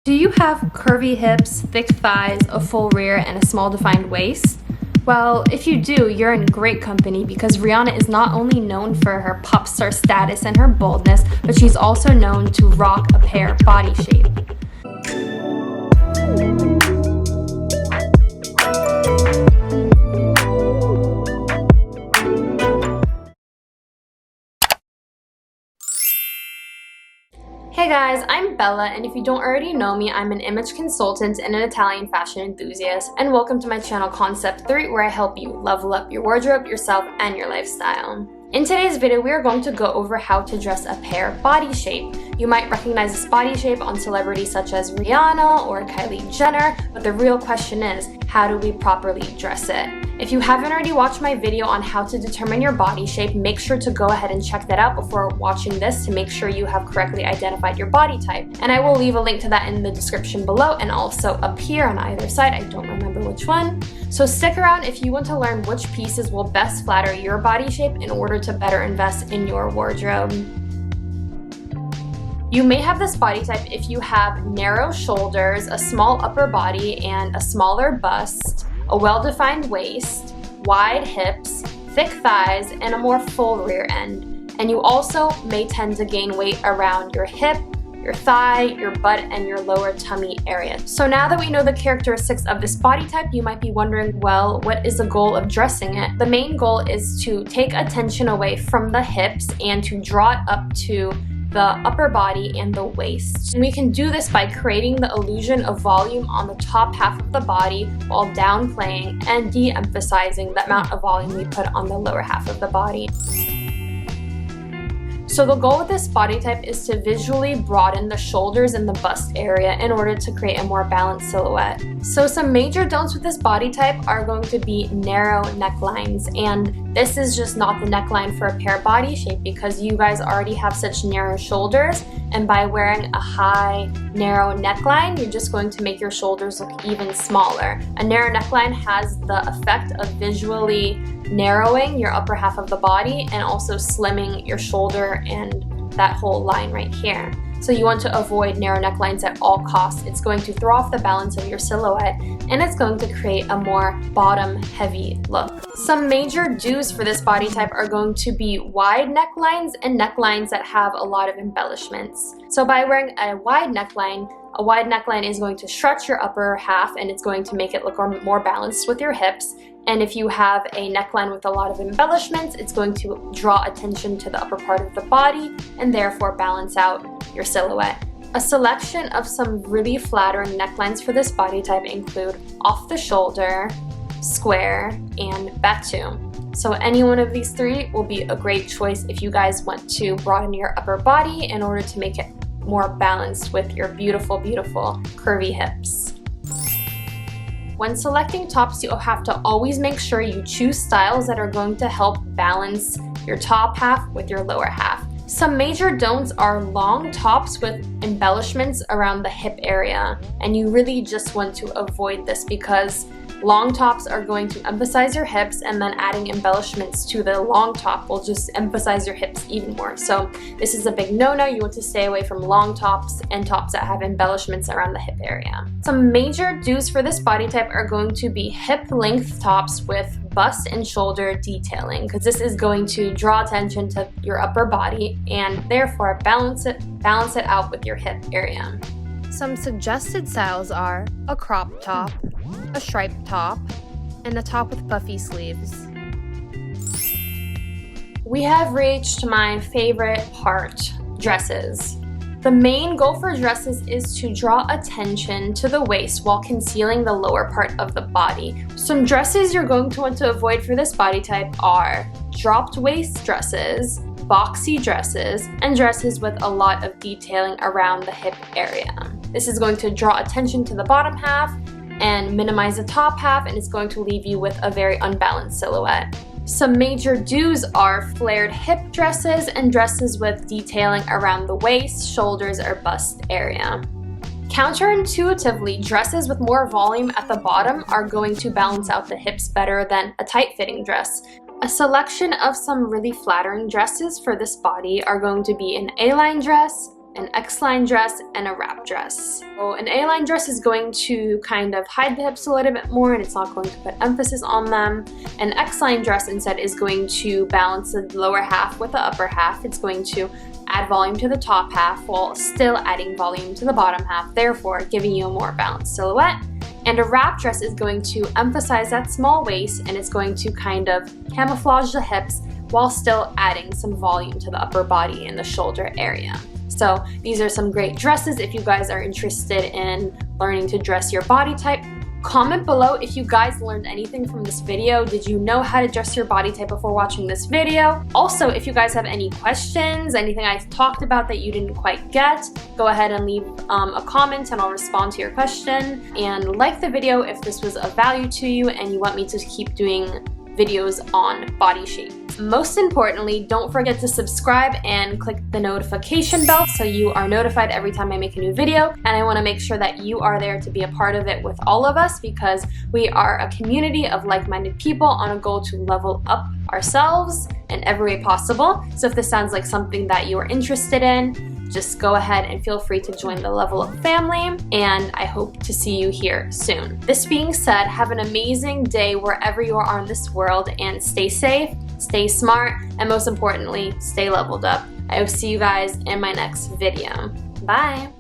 Do you have curvy hips, thick thighs, a full rear, and a small defined waist? Well, if you do, you're in great company because Rihanna is not only known for her pop star status and her boldness, but she's also known to rock a pear body shape. Hey guys, I'm Bella, and if you don't already know me, I'm an image consultant and an Italian fashion enthusiast, and welcome to my channel Concept 3, where I help you level up your wardrobe, yourself, and your lifestyle. In today's video, we are going to go over how to dress a pear body shape. You might recognize this body shape on celebrities such as Rihanna or Kylie Jenner, but the real question is, how do we properly dress it? If you haven't already watched my video on how to determine your body shape, make sure to go ahead and check that out before watching this to make sure you have correctly identified your body type. And I will leave a link to that in the description below and also up here on either side. I don't remember which one. So stick around if you want to learn which pieces will best flatter your body shape in order to better invest in your wardrobe. You may have this body type if you have narrow shoulders, a small upper body and a smaller bust, a well-defined waist, wide hips, thick thighs, and a more full rear end. And you also may tend to gain weight around your hip, your thigh, your butt, and your lower tummy area. So now that we know the characteristics of this body type, you might be wondering, well, what is the goal of dressing it? The main goal is to take attention away from the hips and to draw it up to the upper body and the waist. And we can do this by creating the illusion of volume on the top half of the body while downplaying and de-emphasizing the amount of volume we put on the lower half of the body. So the goal with this body type is to visually broaden the shoulders and the bust area in order to create a more balanced silhouette. So some major don'ts with this body type are going to be narrow necklines, and this is just not the neckline for a pear body shape because you guys already have such narrow shoulders, and by wearing a high narrow neckline, you're just going to make your shoulders look even smaller. A narrow neckline has the effect of visually narrowing your upper half of the body and also slimming your shoulder and that whole line right here. So you want to avoid narrow necklines at all costs. It's going to throw off the balance of your silhouette and it's going to create a more bottom heavy look. Some major do's for this body type are going to be wide necklines and necklines that have a lot of embellishments. So by wearing a wide neckline is going to stretch your upper half and it's going to make it look more balanced with your hips. And if you have a neckline with a lot of embellishments, it's going to draw attention to the upper part of the body and therefore balance out your silhouette. A selection of some really flattering necklines for this body type include off the shoulder, square, and batu. So any one of these three will be a great choice if you guys want to broaden your upper body in order to make it more balanced with your beautiful, beautiful curvy hips. When selecting tops, you'll have to always make sure you choose styles that are going to help balance your top half with your lower half. Some major don'ts are long tops with embellishments around the hip area, and you really just want to avoid this because long tops are going to emphasize your hips, and then adding embellishments to the long top will just emphasize your hips even more. So this is a big no-no. You want to stay away from long tops and tops that have embellishments around the hip area. Some major do's for this body type are going to be hip length tops with bust and shoulder detailing, because this is going to draw attention to your upper body and therefore balance it out with your hip area. Some suggested styles are a crop top, a striped top, and a top with puffy sleeves. We have reached my favorite part, dresses. The main goal for dresses is to draw attention to the waist while concealing the lower part of the body. Some dresses you're going to want to avoid for this body type are dropped waist dresses, boxy dresses, and dresses with a lot of detailing around the hip area. This is going to draw attention to the bottom half and minimize the top half, and it's going to leave you with a very unbalanced silhouette. Some major do's are flared hip dresses and dresses with detailing around the waist, shoulders, or bust area. Counterintuitively, dresses with more volume at the bottom are going to balance out the hips better than a tight-fitting dress. A selection of some really flattering dresses for this body are going to be an A-line dress, an X-line dress, and a wrap dress. So an A-line dress is going to kind of hide the hips a little bit more and it's not going to put emphasis on them. An X-line dress instead is going to balance the lower half with the upper half. It's going to add volume to the top half while still adding volume to the bottom half, therefore giving you a more balanced silhouette. And a wrap dress is going to emphasize that small waist and it's going to kind of camouflage the hips while still adding some volume to the upper body and the shoulder area. So these are some great dresses if you guys are interested in learning to dress your body type. Comment below if you guys learned anything from this video. Did you know how to dress your body type before watching this video? Also, if you guys have any questions, anything I talked about that you didn't quite get, go ahead and leave a comment and I'll respond to your question. And like the video if this was of value to you and you want me to keep doing videos on body shape. Most importantly, don't forget to subscribe and click the notification bell so you are notified every time I make a new video. And I want to make sure that you are there to be a part of it with all of us because we are a community of like-minded people on a goal to level up ourselves in every way possible. So if this sounds like something that you are interested in, just go ahead and feel free to join the Level Up family, and I hope to see you here soon. This being said, have an amazing day wherever you are in this world, and stay safe, stay smart, and most importantly, stay leveled up. I will see you guys in my next video. Bye!